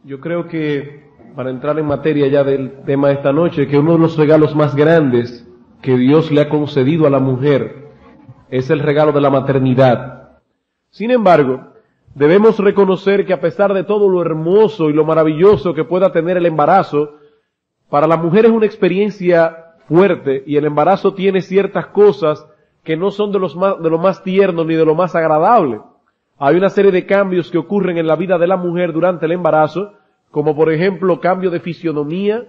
Yo creo que, para entrar en materia ya del tema de esta noche, que uno de los regalos más grandes que Dios le ha concedido a la mujer es el regalo de la maternidad. Sin embargo, debemos reconocer que a pesar de todo lo hermoso y lo maravilloso que pueda tener el embarazo, para la mujer es una experiencia fuerte y el embarazo tiene ciertas cosas que no son de lo más tierno ni de lo más agradable. Hay una serie de cambios que ocurren en la vida de la mujer durante el embarazo, como por ejemplo cambio de fisionomía,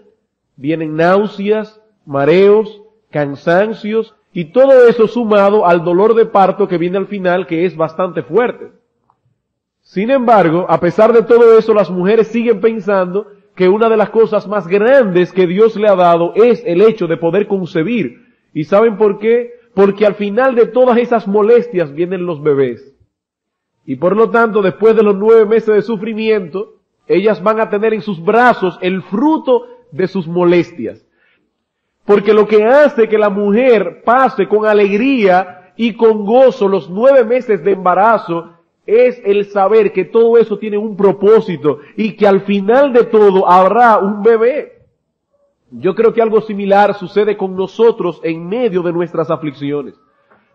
vienen náuseas, mareos, cansancios, y todo eso sumado al dolor de parto que viene al final, que es bastante fuerte. Sin embargo, a pesar de todo eso, las mujeres siguen pensando que una de las cosas más grandes que Dios le ha dado es el hecho de poder concebir. ¿Y saben por qué? Porque al final de todas esas molestias vienen los bebés. Y por lo tanto, después de los 9 meses de sufrimiento, ellas van a tener en sus brazos el fruto de sus molestias. Porque lo que hace que la mujer pase con alegría y con gozo los 9 meses de embarazo es el saber que todo eso tiene un propósito y que al final de todo habrá un bebé. Yo creo que algo similar sucede con nosotros en medio de nuestras aflicciones.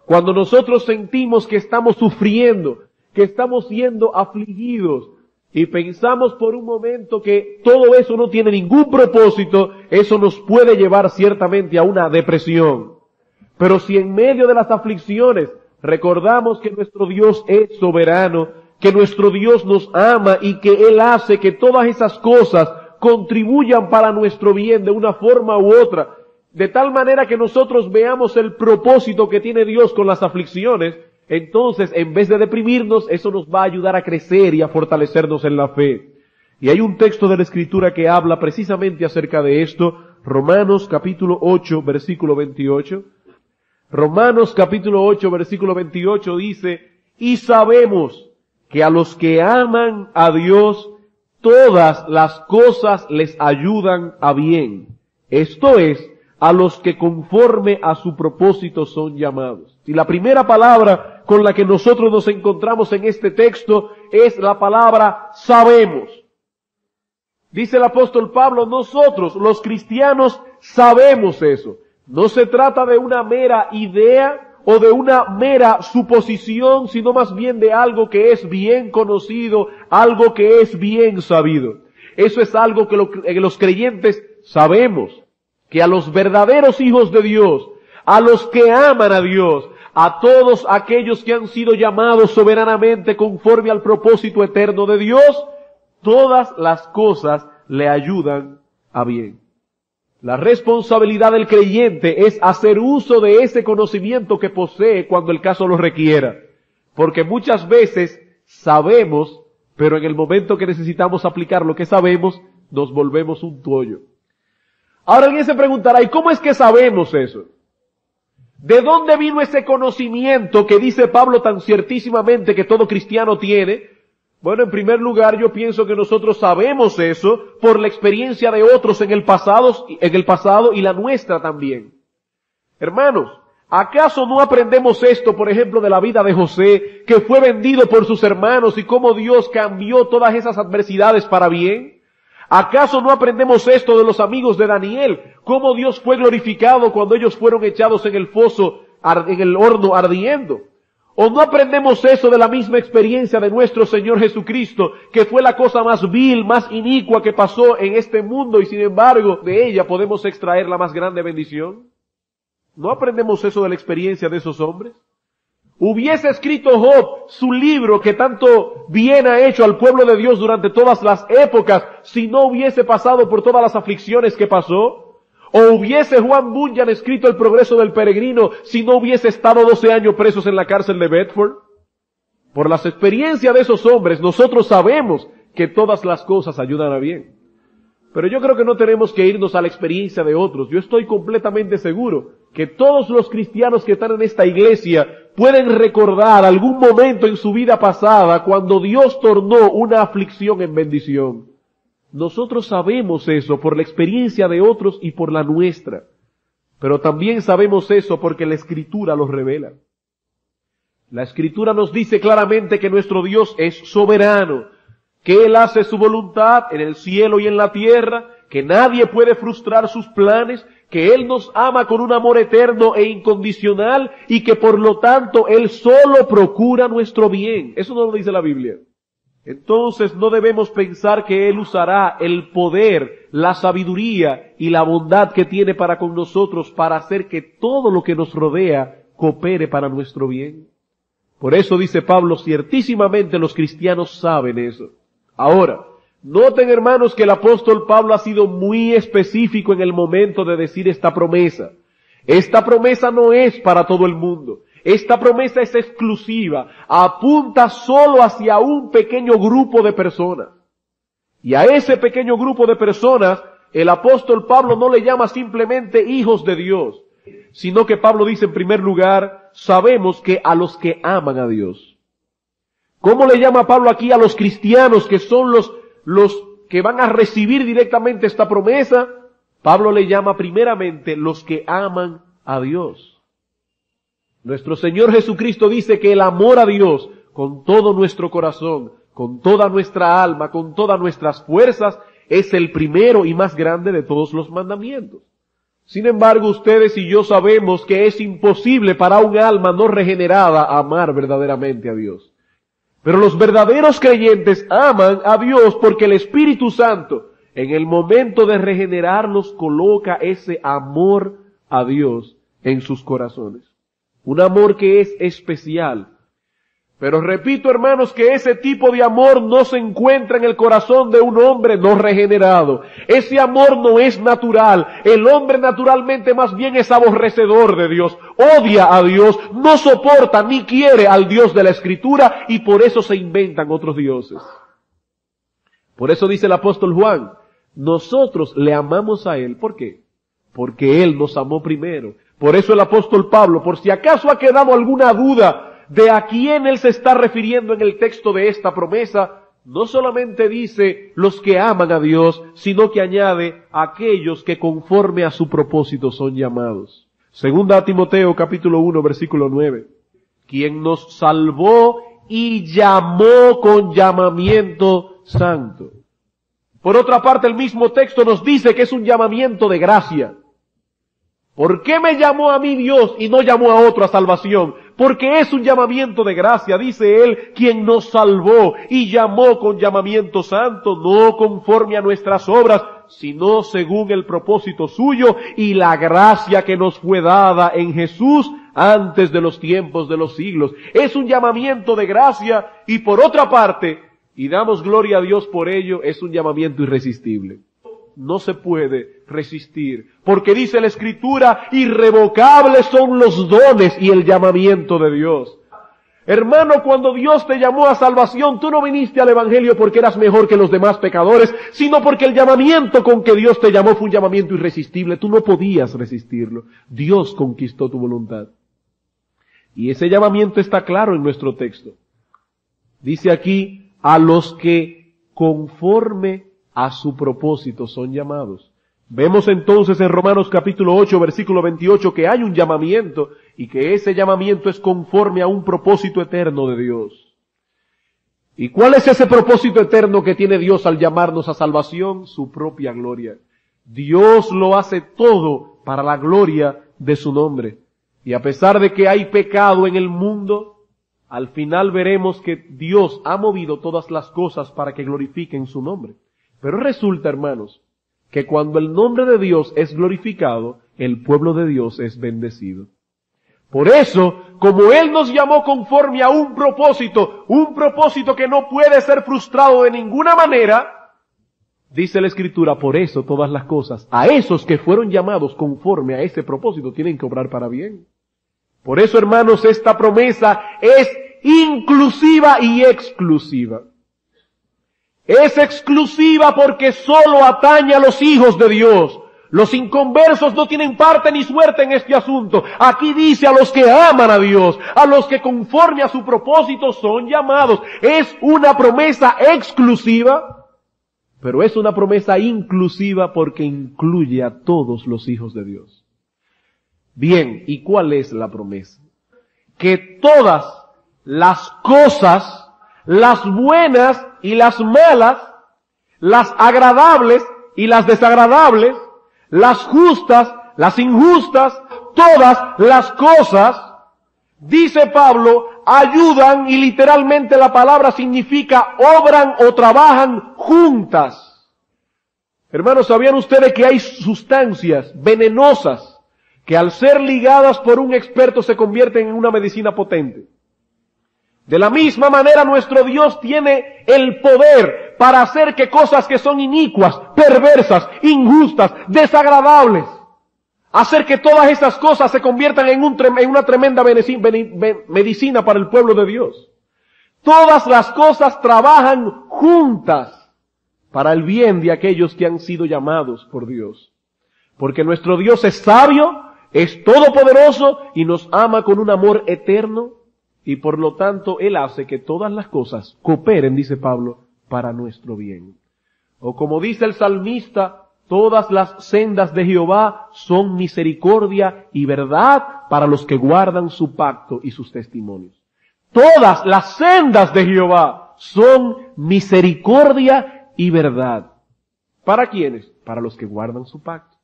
Cuando nosotros sentimos que estamos sufriendo, que estamos siendo afligidos, y pensamos por un momento que todo eso no tiene ningún propósito, eso nos puede llevar ciertamente a una depresión. Pero si en medio de las aflicciones recordamos que nuestro Dios es soberano, que nuestro Dios nos ama y que Él hace que todas esas cosas contribuyan para nuestro bien de una forma u otra, de tal manera que nosotros veamos el propósito que tiene Dios con las aflicciones, entonces, en vez de deprimirnos, eso nos va a ayudar a crecer y a fortalecernos en la fe. Y hay un texto de la Escritura que habla precisamente acerca de esto, Romanos capítulo 8, versículo 28. Romanos capítulo 8, versículo 28 dice, y sabemos que a los que aman a Dios, todas las cosas les ayudan a bien. Esto es, a los que conforme a su propósito son llamados. Y la primera palabra con la que nosotros nos encontramos en este texto es la palabra sabemos. Dice el apóstol Pablo, nosotros, los cristianos, sabemos eso. No se trata de una mera idea o de una mera suposición, sino más bien de algo que es bien conocido, algo que es bien sabido. Eso es algo que los creyentes sabemos. Que a los verdaderos hijos de Dios, a los que aman a Dios, a todos aquellos que han sido llamados soberanamente conforme al propósito eterno de Dios, todas las cosas le ayudan a bien. La responsabilidad del creyente es hacer uso de ese conocimiento que posee cuando el caso lo requiera. Porque muchas veces sabemos, pero en el momento que necesitamos aplicar lo que sabemos, nos volvemos un tollo. Ahora alguien se preguntará, ¿y cómo es que sabemos eso? ¿De dónde vino ese conocimiento que dice Pablo tan ciertísimamente que todo cristiano tiene? Bueno, en primer lugar, yo pienso que nosotros sabemos eso por la experiencia de otros en el pasado y la nuestra también. Hermanos, ¿acaso no aprendemos esto, por ejemplo, de la vida de José, que fue vendido por sus hermanos y cómo Dios cambió todas esas adversidades para bien? ¿Acaso no aprendemos esto de los amigos de Daniel? ¿Cómo Dios fue glorificado cuando ellos fueron echados en el foso, en el horno ardiendo? ¿O no aprendemos eso de la misma experiencia de nuestro Señor Jesucristo, que fue la cosa más vil, más inicua que pasó en este mundo y sin embargo de ella podemos extraer la más grande bendición? ¿No aprendemos eso de la experiencia de esos hombres? ¿Hubiese escrito Job su libro que tanto bien ha hecho al pueblo de Dios durante todas las épocas si no hubiese pasado por todas las aflicciones que pasó? ¿O hubiese Juan Bunyan escrito El progreso del peregrino si no hubiese estado 12 años presos en la cárcel de Bedford? Por las experiencias de esos hombres nosotros sabemos que todas las cosas ayudan a bien. Pero yo creo que no tenemos que irnos a la experiencia de otros. Yo estoy completamente seguro que todos los cristianos que están en esta iglesia pueden recordar algún momento en su vida pasada cuando Dios tornó una aflicción en bendición. Nosotros sabemos eso por la experiencia de otros y por la nuestra. Pero también sabemos eso porque la Escritura lo revela. La Escritura nos dice claramente que nuestro Dios es soberano, que Él hace su voluntad en el cielo y en la tierra, que nadie puede frustrar sus planes, que Él nos ama con un amor eterno e incondicional y que por lo tanto Él solo procura nuestro bien. Eso no lo dice la Biblia. Entonces no debemos pensar que Él usará el poder, la sabiduría y la bondad que tiene para con nosotros para hacer que todo lo que nos rodea coopere para nuestro bien. Por eso dice Pablo, ciertísimamente los cristianos saben eso. Ahora, noten, hermanos, que el apóstol Pablo ha sido muy específico en el momento de decir esta promesa. Esta promesa no es para todo el mundo. Esta promesa es exclusiva. Apunta solo hacia un pequeño grupo de personas. Y a ese pequeño grupo de personas, el apóstol Pablo no le llama simplemente hijos de Dios, sino que Pablo dice en primer lugar, sabemos que a los que aman a Dios. ¿Cómo le llama Pablo aquí a los cristianos que son los que van a recibir directamente esta promesa? Pablo le llama primeramente los que aman a Dios. Nuestro Señor Jesucristo dice que el amor a Dios con todo nuestro corazón, con toda nuestra alma, con todas nuestras fuerzas, es el primero y más grande de todos los mandamientos. Sin embargo, ustedes y yo sabemos que es imposible para un alma no regenerada amar verdaderamente a Dios. Pero los verdaderos creyentes aman a Dios porque el Espíritu Santo, en el momento de regenerarlos, coloca ese amor a Dios en sus corazones. Un amor que es especial. Pero repito, hermanos, que ese tipo de amor no se encuentra en el corazón de un hombre no regenerado. Ese amor no es natural. El hombre naturalmente más bien es aborrecedor de Dios, odia a Dios, no soporta ni quiere al Dios de la Escritura y por eso se inventan otros dioses. Por eso dice el apóstol Juan, nosotros le amamos a Él. ¿Por qué? Porque Él nos amó primero. Por eso el apóstol Pablo, por si acaso ha quedado alguna duda de a quién él se está refiriendo en el texto de esta promesa, no solamente dice los que aman a Dios, sino que añade aquellos que conforme a su propósito son llamados. Segunda a Timoteo capítulo 1 versículo 9. Quien nos salvó y llamó con llamamiento santo. Por otra parte, el mismo texto nos dice que es un llamamiento de gracia. ¿Por qué me llamó a mí Dios y no llamó a otro a salvación? Porque es un llamamiento de gracia, dice Él, quien nos salvó y llamó con llamamiento santo, no conforme a nuestras obras, sino según el propósito suyo y la gracia que nos fue dada en Jesús antes de los tiempos de los siglos. Es un llamamiento de gracia y por otra parte, y damos gloria a Dios por ello, es un llamamiento irresistible. No se puede resistir, porque dice la Escritura, irrevocables son los dones y el llamamiento de Dios. Hermano, cuando Dios te llamó a salvación, tú no viniste al Evangelio porque eras mejor que los demás pecadores, sino porque el llamamiento con que Dios te llamó fue un llamamiento irresistible. Tú no podías resistirlo. Dios conquistó tu voluntad. Y ese llamamiento está claro en nuestro texto. Dice aquí, a los que conforme a su propósito son llamados. Vemos entonces en Romanos capítulo 8, versículo 28, que hay un llamamiento y que ese llamamiento es conforme a un propósito eterno de Dios. ¿Y cuál es ese propósito eterno que tiene Dios al llamarnos a salvación? Su propia gloria. Dios lo hace todo para la gloria de su nombre. Y a pesar de que hay pecado en el mundo, al final veremos que Dios ha movido todas las cosas para que glorifiquen su nombre. Pero resulta, hermanos, que cuando el nombre de Dios es glorificado, el pueblo de Dios es bendecido. Por eso, como Él nos llamó conforme a un propósito que no puede ser frustrado de ninguna manera, dice la Escritura, por eso todas las cosas, a esos que fueron llamados conforme a ese propósito, tienen que obrar para bien. Por eso, hermanos, esta promesa es inclusiva y exclusiva. Es exclusiva porque solo atañe a los hijos de Dios. Los inconversos no tienen parte ni suerte en este asunto. Aquí dice a los que aman a Dios, a los que conforme a su propósito son llamados. Es una promesa exclusiva, pero es una promesa inclusiva porque incluye a todos los hijos de Dios. Bien, ¿y cuál es la promesa? Que todas las cosas, las buenas y las malas, las agradables y las desagradables, las justas, las injustas, todas las cosas, dice Pablo, ayudan, y literalmente la palabra significa obran o trabajan juntas. Hermanos, ¿sabían ustedes que hay sustancias venenosas que al ser ligadas por un experto se convierten en una medicina potente? De la misma manera nuestro Dios tiene el poder para hacer que cosas que son inicuas, perversas, injustas, desagradables, hacer que todas esas cosas se conviertan en una tremenda medicina para el pueblo de Dios. Todas las cosas trabajan juntas para el bien de aquellos que han sido llamados por Dios. Porque nuestro Dios es sabio, es todopoderoso y nos ama con un amor eterno. Y por lo tanto, Él hace que todas las cosas cooperen, dice Pablo, para nuestro bien. O como dice el salmista, todas las sendas de Jehová son misericordia y verdad para los que guardan su pacto y sus testimonios. Todas las sendas de Jehová son misericordia y verdad. ¿Para quiénes? Para los que guardan su pacto.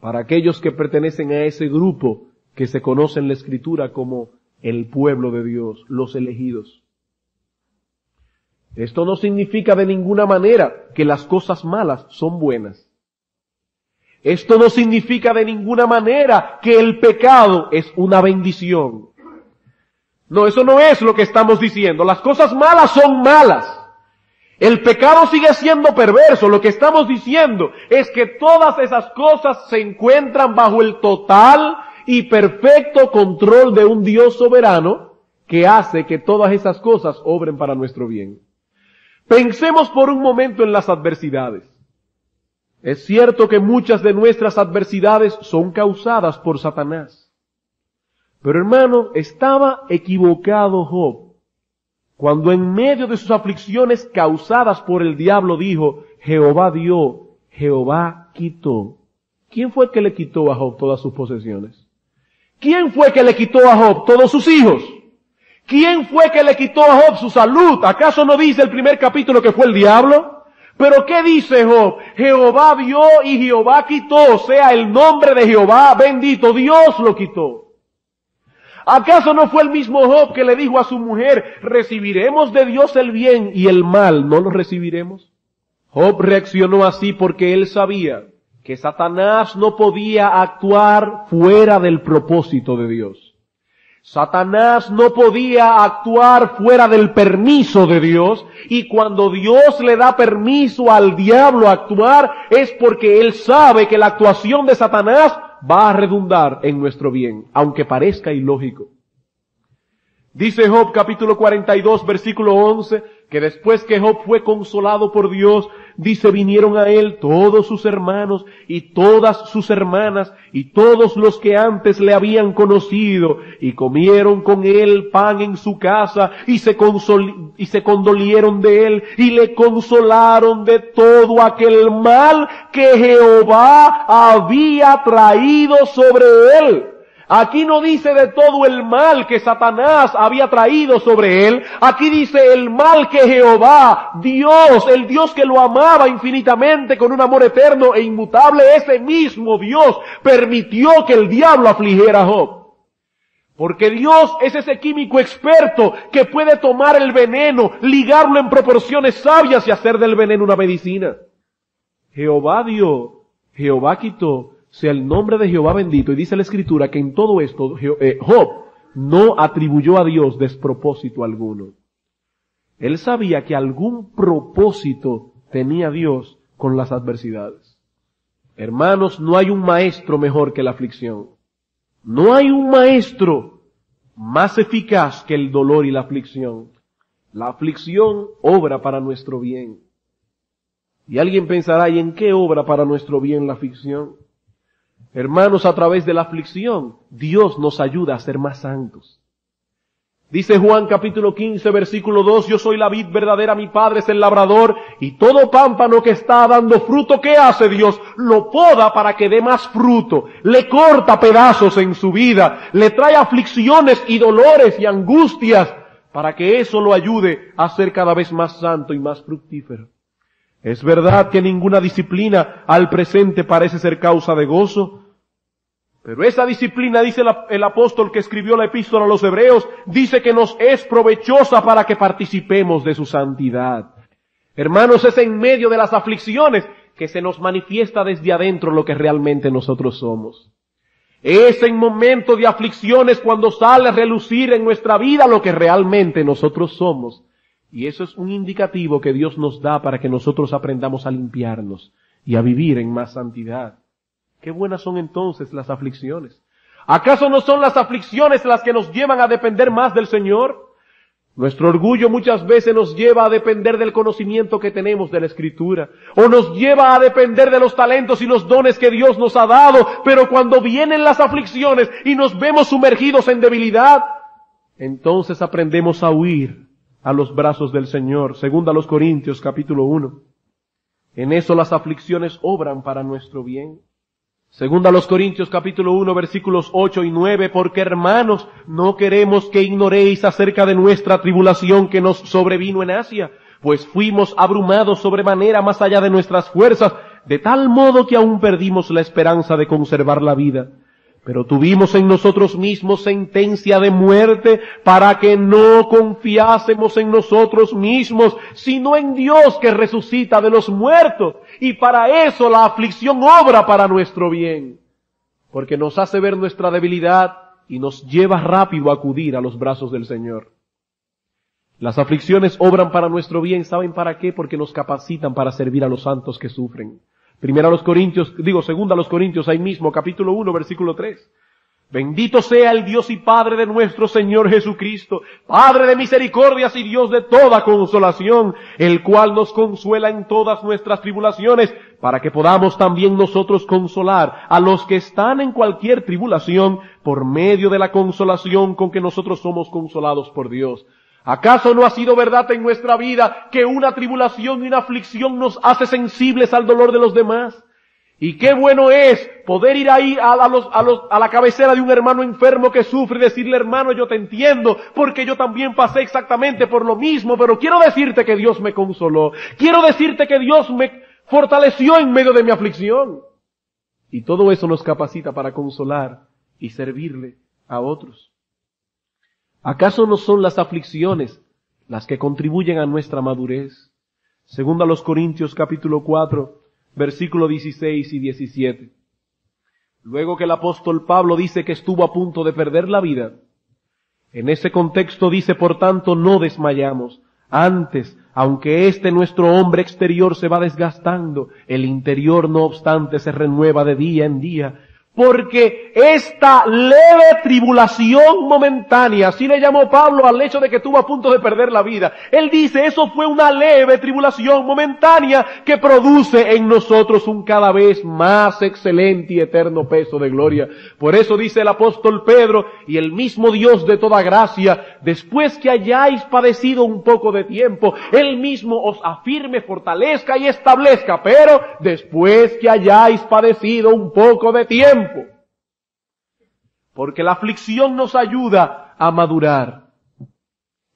Para aquellos que pertenecen a ese grupo que se conoce en la Escritura como el pueblo de Dios, los elegidos. Esto no significa de ninguna manera que las cosas malas son buenas. Esto no significa de ninguna manera que el pecado es una bendición. No, eso no es lo que estamos diciendo. Las cosas malas son malas. El pecado sigue siendo perverso. Lo que estamos diciendo es que todas esas cosas se encuentran bajo el total y perfecto control de un Dios soberano que hace que todas esas cosas obren para nuestro bien. Pensemos por un momento en las adversidades. Es cierto que muchas de nuestras adversidades son causadas por Satanás. Pero hermano, estaba equivocado Job cuando en medio de sus aflicciones causadas por el diablo dijo, Jehová dio, Jehová quitó. ¿Quién fue el que le quitó a Job todas sus posesiones? ¿Quién fue que le quitó a Job todos sus hijos? ¿Quién fue que le quitó a Job su salud? ¿Acaso no dice el primer capítulo que fue el diablo? ¿Pero qué dice Job? Jehová dio y Jehová quitó, sea el nombre de Jehová bendito, Dios lo quitó. ¿Acaso no fue el mismo Job que le dijo a su mujer, recibiremos de Dios el bien y el mal no lo recibiremos? Job reaccionó así porque él sabía que Satanás no podía actuar fuera del propósito de Dios. Satanás no podía actuar fuera del permiso de Dios, y cuando Dios le da permiso al diablo a actuar es porque él sabe que la actuación de Satanás va a redundar en nuestro bien, aunque parezca ilógico. Dice Job capítulo 42 versículo 11, que después que Job fue consolado por Dios, dice, vinieron a él todos sus hermanos y todas sus hermanas y todos los que antes le habían conocido, y comieron con él pan en su casa y se condolieron de él y le consolaron de todo aquel mal que Jehová había traído sobre él. Aquí no dice de todo el mal que Satanás había traído sobre él. Aquí dice el mal que Jehová, Dios, el Dios que lo amaba infinitamente con un amor eterno e inmutable, ese mismo Dios permitió que el diablo afligiera a Job. Porque Dios es ese químico experto que puede tomar el veneno, ligarlo en proporciones sabias y hacer del veneno una medicina. Jehová dio, Jehová quitó, sea el nombre de Jehová bendito. Y dice la Escritura que en todo esto Job no atribuyó a Dios despropósito alguno. Él sabía que algún propósito tenía Dios con las adversidades. Hermanos, no hay un maestro mejor que la aflicción. No hay un maestro más eficaz que el dolor y la aflicción. La aflicción obra para nuestro bien. Y alguien pensará, ¿y en qué obra para nuestro bien la aflicción? Hermanos, a través de la aflicción, Dios nos ayuda a ser más santos. Dice Juan capítulo 15, versículo 2, yo soy la vid verdadera, mi Padre es el labrador, y todo pámpano que está dando fruto, ¿qué hace Dios? Lo poda para que dé más fruto, le corta pedazos en su vida, le trae aflicciones y dolores y angustias, para que eso lo ayude a ser cada vez más santo y más fructífero. Es verdad que ninguna disciplina al presente parece ser causa de gozo, pero esa disciplina, dice el apóstol que escribió la epístola a los Hebreos, dice que nos es provechosa para que participemos de su santidad. Hermanos, es en medio de las aflicciones que se nos manifiesta desde adentro lo que realmente nosotros somos. Es en momentos de aflicciones cuando sale a relucir en nuestra vida lo que realmente nosotros somos. Y eso es un indicativo que Dios nos da para que nosotros aprendamos a limpiarnos y a vivir en más santidad. Qué buenas son entonces las aflicciones. ¿Acaso no son las aflicciones las que nos llevan a depender más del Señor? Nuestro orgullo muchas veces nos lleva a depender del conocimiento que tenemos de la Escritura, o nos lleva a depender de los talentos y los dones que Dios nos ha dado, pero cuando vienen las aflicciones y nos vemos sumergidos en debilidad, entonces aprendemos a huir a los brazos del Señor. Segunda a los Corintios capítulo 1. En eso las aflicciones obran para nuestro bien. Segunda a los Corintios capítulo 1 versículos 8 y 9, porque hermanos, no queremos que ignoréis acerca de nuestra tribulación que nos sobrevino en Asia, pues fuimos abrumados sobremanera más allá de nuestras fuerzas, de tal modo que aún perdimos la esperanza de conservar la vida. Pero tuvimos en nosotros mismos sentencia de muerte para que no confiásemos en nosotros mismos, sino en Dios que resucita de los muertos. Y para eso la aflicción obra para nuestro bien, porque nos hace ver nuestra debilidad y nos lleva rápido a acudir a los brazos del Señor. Las aflicciones obran para nuestro bien, ¿saben para qué? Porque nos capacitan para servir a los santos que sufren. Segunda a los Corintios, ahí mismo, capítulo 1, versículo 3. Bendito sea el Dios y Padre de nuestro Señor Jesucristo, Padre de misericordias y Dios de toda consolación, el cual nos consuela en todas nuestras tribulaciones, para que podamos también nosotros consolar a los que están en cualquier tribulación, por medio de la consolación con que nosotros somos consolados por Dios. ¿Acaso no ha sido verdad en nuestra vida que una tribulación y una aflicción nos hace sensibles al dolor de los demás? Y qué bueno es poder ir ahí a la cabecera de un hermano enfermo que sufre y decirle: hermano, yo te entiendo, porque yo también pasé exactamente por lo mismo, pero quiero decirte que Dios me consoló. Quiero decirte que Dios me fortaleció en medio de mi aflicción. Y todo eso nos capacita para consolar y servirle a otros. ¿Acaso no son las aflicciones las que contribuyen a nuestra madurez? Segunda a los Corintios capítulo 4, versículo 16 y 17. Luego que el apóstol Pablo dice que estuvo a punto de perder la vida, en ese contexto dice: por tanto no desmayamos. Antes, aunque nuestro hombre exterior se va desgastando, el interior no obstante se renueva de día en día. Porque esta leve tribulación momentánea, así le llamó Pablo al hecho de que estuvo a punto de perder la vida. Él dice, eso fue una leve tribulación momentánea que produce en nosotros un cada vez más excelente y eterno peso de gloria. Por eso dice el apóstol Pedro: y el mismo Dios de toda gracia, después que hayáis padecido un poco de tiempo, Él mismo os afirme, fortalezca y establezca. Pero después que hayáis padecido un poco de tiempo, porque la aflicción nos ayuda a madurar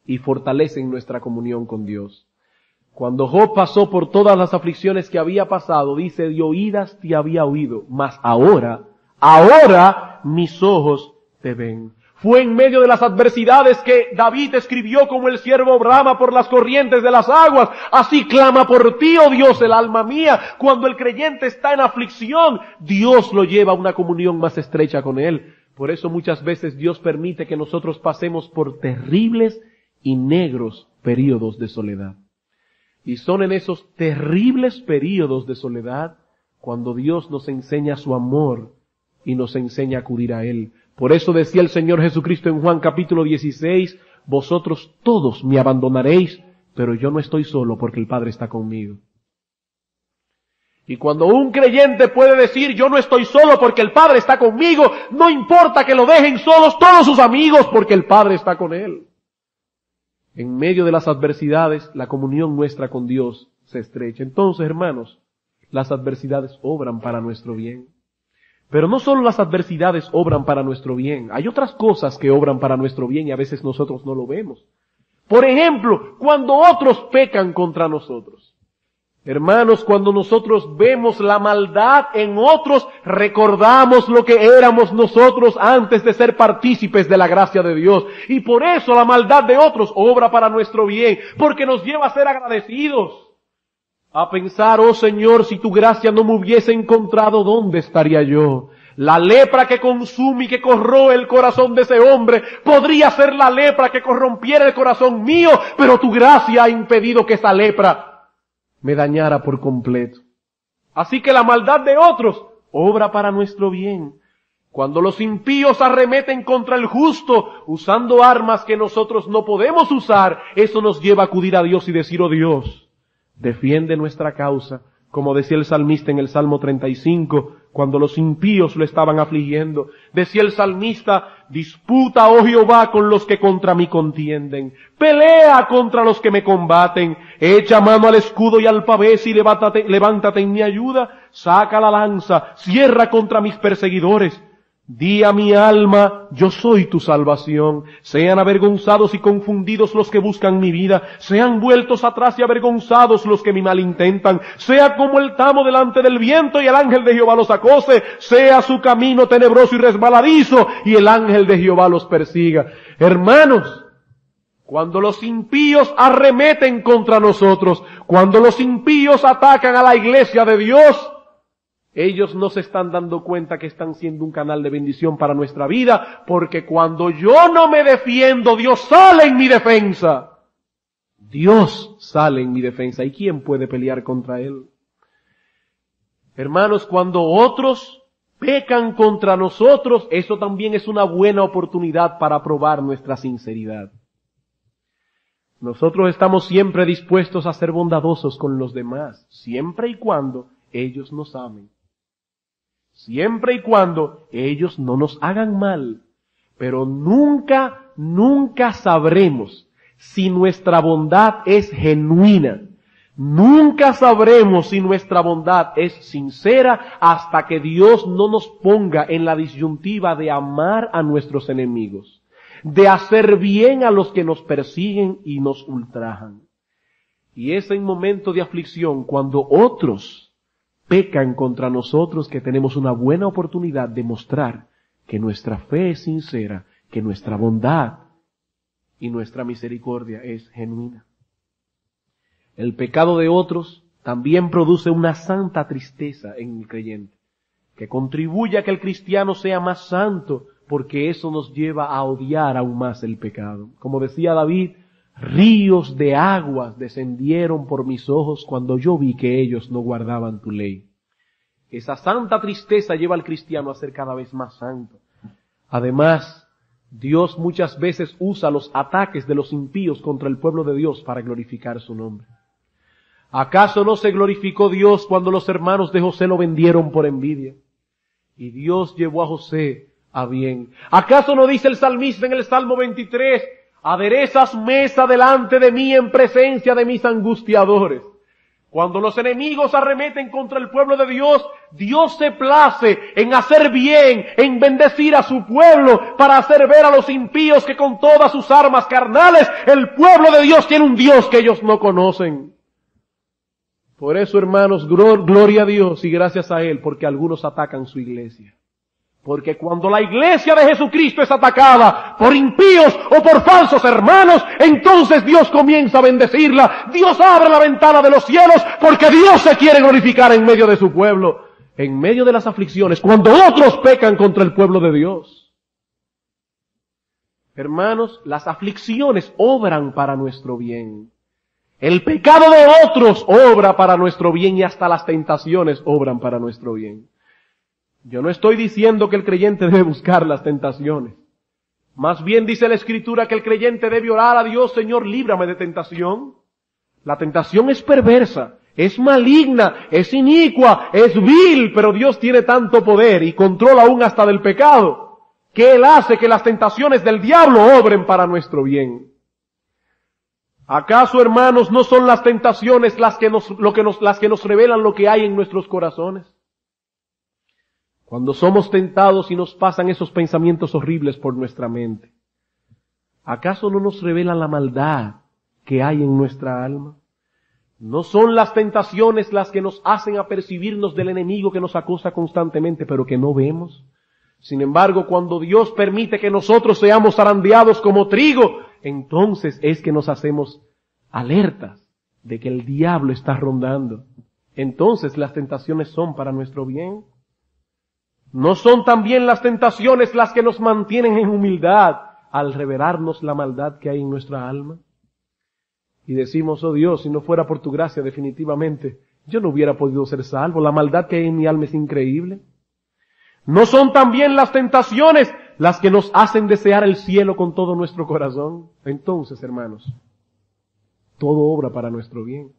y fortalece en nuestra comunión con Dios. Cuando Job pasó por todas las aflicciones que había pasado, dice: de oídas te había oído, mas ahora mis ojos te ven. Fue en medio de las adversidades que David escribió: como el ciervo brama por las corrientes de las aguas, así clama por ti, oh Dios, el alma mía. Cuando el creyente está en aflicción, Dios lo lleva a una comunión más estrecha con Él. Por eso muchas veces Dios permite que nosotros pasemos por terribles y negros períodos de soledad. Y son en esos terribles períodos de soledad cuando Dios nos enseña su amor y nos enseña a acudir a Él. Por eso decía el Señor Jesucristo en Juan capítulo 16, vosotros todos me abandonaréis, pero yo no estoy solo porque el Padre está conmigo. Y cuando un creyente puede decir, yo no estoy solo porque el Padre está conmigo, no importa que lo dejen solos todos sus amigos porque el Padre está con él. En medio de las adversidades, la comunión nuestra con Dios se estrecha. Entonces, hermanos, las adversidades obran para nuestro bien. Pero no solo las adversidades obran para nuestro bien, hay otras cosas que obran para nuestro bien y a veces nosotros no lo vemos. Por ejemplo, cuando otros pecan contra nosotros. Hermanos, cuando nosotros vemos la maldad en otros, recordamos lo que éramos nosotros antes de ser partícipes de la gracia de Dios. Y por eso la maldad de otros obra para nuestro bien, porque nos lleva a ser agradecidos. A pensar, oh Señor, si tu gracia no me hubiese encontrado, ¿dónde estaría yo? La lepra que consume y que corroe el corazón de ese hombre podría ser la lepra que corrompiera el corazón mío, pero tu gracia ha impedido que esa lepra me dañara por completo. Así que la maldad de otros obra para nuestro bien. Cuando los impíos arremeten contra el justo, usando armas que nosotros no podemos usar, eso nos lleva a acudir a Dios y decir, oh Dios, defiende nuestra causa, como decía el salmista en el Salmo 35, cuando los impíos lo estaban afligiendo. Decía el salmista, disputa, oh Jehová, con los que contra mí contienden. Pelea contra los que me combaten. Echa mano al escudo y al pavés y levántate en mi ayuda. Saca la lanza, cierra contra mis perseguidores. Di a mi alma, yo soy tu salvación. Sean avergonzados y confundidos los que buscan mi vida. Sean vueltos atrás y avergonzados los que mi mal intentan. Sea como el tamo delante del viento y el ángel de Jehová los acose. Sea su camino tenebroso y resbaladizo y el ángel de Jehová los persiga. Hermanos, cuando los impíos arremeten contra nosotros, cuando los impíos atacan a la iglesia de Dios, ellos no se están dando cuenta que están siendo un canal de bendición para nuestra vida, porque cuando yo no me defiendo, Dios sale en mi defensa. Dios sale en mi defensa. ¿Y quién puede pelear contra Él? Hermanos, cuando otros pecan contra nosotros, eso también es una buena oportunidad para probar nuestra sinceridad. Nosotros estamos siempre dispuestos a ser bondadosos con los demás, siempre y cuando ellos nos amen. Siempre y cuando ellos no nos hagan mal. Pero nunca sabremos si nuestra bondad es genuina. Nunca sabremos si nuestra bondad es sincera hasta que Dios no nos ponga en la disyuntiva de amar a nuestros enemigos, de hacer bien a los que nos persiguen y nos ultrajan. Y es en momento de aflicción, cuando otros pecan contra nosotros, que tenemos una buena oportunidad de mostrar que nuestra fe es sincera, que nuestra bondad y nuestra misericordia es genuina. El pecado de otros también produce una santa tristeza en el creyente, que contribuye a que el cristiano sea más santo, porque eso nos lleva a odiar aún más el pecado. Como decía David, ríos de aguas descendieron por mis ojos cuando yo vi que ellos no guardaban tu ley. Esa santa tristeza lleva al cristiano a ser cada vez más santo. Además, Dios muchas veces usa los ataques de los impíos contra el pueblo de Dios para glorificar su nombre. ¿Acaso no se glorificó Dios cuando los hermanos de José lo vendieron por envidia? Y Dios llevó a José a bien. ¿Acaso no dice el salmista en el Salmo 23, aderezas mesa delante de mí en presencia de mis angustiadores? Cuando los enemigos arremeten contra el pueblo de Dios, Dios se place en hacer bien, en bendecir a su pueblo, para hacer ver a los impíos que con todas sus armas carnales, el pueblo de Dios tiene un Dios que ellos no conocen. Por eso, hermanos, gloria a Dios y gracias a Él, porque algunos atacan su iglesia. Porque cuando la iglesia de Jesucristo es atacada por impíos o por falsos hermanos, entonces Dios comienza a bendecirla. Dios abre la ventana de los cielos porque Dios se quiere glorificar en medio de su pueblo, en medio de las aflicciones, cuando otros pecan contra el pueblo de Dios. Hermanos, las aflicciones obran para nuestro bien. El pecado de otros obra para nuestro bien y hasta las tentaciones obran para nuestro bien. Yo no estoy diciendo que el creyente debe buscar las tentaciones. Más bien dice la Escritura que el creyente debe orar a Dios, Señor, líbrame de tentación. La tentación es perversa, es maligna, es inicua, es vil, pero Dios tiene tanto poder y control aún hasta del pecado, que Él hace que las tentaciones del diablo obren para nuestro bien. ¿Acaso, hermanos, no son las tentaciones las que nos revelan lo que hay en nuestros corazones? Cuando somos tentados y nos pasan esos pensamientos horribles por nuestra mente. ¿Acaso no nos revela la maldad que hay en nuestra alma? No son las tentaciones las que nos hacen apercibirnos del enemigo que nos acosa constantemente, pero que no vemos. Sin embargo, cuando Dios permite que nosotros seamos zarandeados como trigo, entonces es que nos hacemos alertas de que el diablo está rondando. Entonces las tentaciones son para nuestro bien. ¿No son también las tentaciones las que nos mantienen en humildad al revelarnos la maldad que hay en nuestra alma? Y decimos, oh Dios, si no fuera por tu gracia, definitivamente, yo no hubiera podido ser salvo. La maldad que hay en mi alma es increíble. ¿No son también las tentaciones las que nos hacen desear el cielo con todo nuestro corazón? Entonces, hermanos, todo obra para nuestro bien.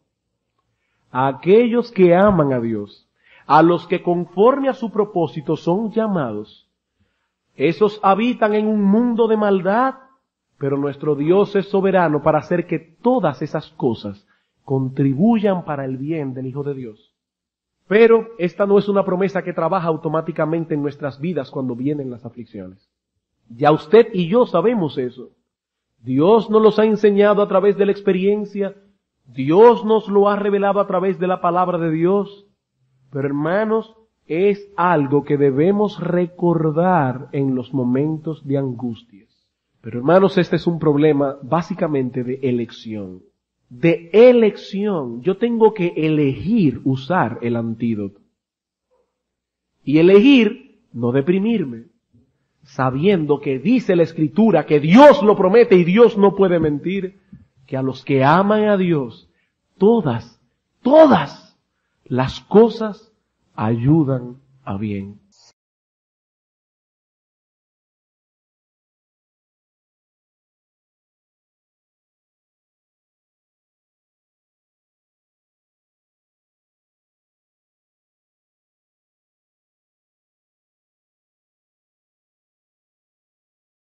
A aquellos que aman a Dios, a los que conforme a su propósito son llamados, esos habitan en un mundo de maldad, pero nuestro Dios es soberano para hacer que todas esas cosas contribuyan para el bien del Hijo de Dios. Pero esta no es una promesa que trabaja automáticamente en nuestras vidas cuando vienen las aflicciones. Ya usted y yo sabemos eso. Dios nos los ha enseñado a través de la experiencia. Dios nos lo ha revelado a través de la palabra de Dios. Pero hermanos, es algo que debemos recordar en los momentos de angustias. Pero hermanos, este es un problema básicamente de elección. De elección. Yo tengo que elegir usar el antídoto. Y elegir no deprimirme, sabiendo que dice la Escritura, que Dios lo promete y Dios no puede mentir, que a los que aman a Dios, todas las cosas ayudan a bien.